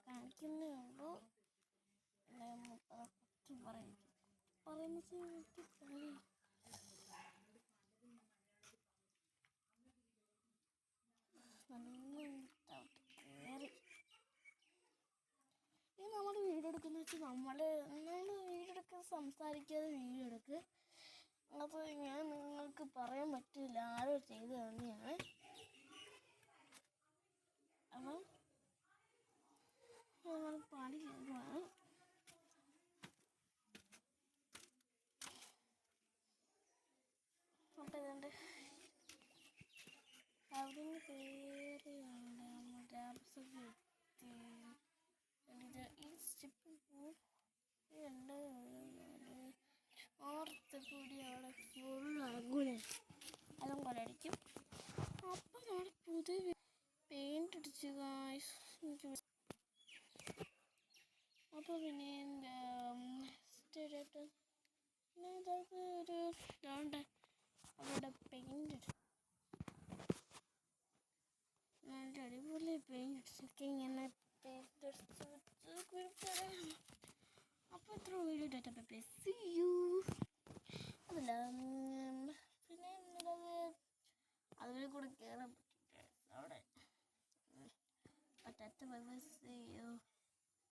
കാണിക്കുന്നേ ഉള്ളൂ. പറയുന്ന കളി കയറി. ഈ നമ്മൾ വീഡിയോ എടുക്കുന്ന വെച്ചാൽ നമ്മൾ വീഡിയോ എടുക്കുക, സംസാരിക്കാതെ വീഡിയോ എടുക്കുക. അപ്പോൾ ഞാൻ നിങ്ങൾക്ക് പറയാൻ പറ്റില്ല ആരോ ചെയ്ത് തന്നെയാണ്. അപ്പം നമ്മൾ പണി ചെയ്യുവാണ്. അപ്പം ഇതുണ്ട് അവിടെ നിന്ന് കയറിയാണ് നമ്മുടെ എത്തി. ഇത് ഈ സ്റ്റെപ്പ് ഉണ്ട്. ഓർത്തുകൂടി അവിടെ ഫുൾ എല്ലാം കൊലടിക്കും. അപ്പം നമ്മൾ പുതിയ പെയിൻ്റ് അടിച്ചു ഗായ്സ്. അപ്പോൾ പിന്നെ പിന്നെ ഇതൊക്കെ ഒരു ഇതുകൊണ്ട് അവിടെ പെയിൻ്റ് നല്ല അടിപൊളി പെയിൻ്റ് അടിച്ചൊക്കെ ഇങ്ങനെ പെയിൻ്റ് അടിച്ച് വെച്ച്. അപ്പോൾ ഇത്ര വീഡിയോ ഡേറ്റ സീ യു. അതല്ല പിന്നെ അതിൽ കൂടെ കയറാൻ പറ്റിയിട്ട് അവിടെ പറ്റാത്ത സീ യു.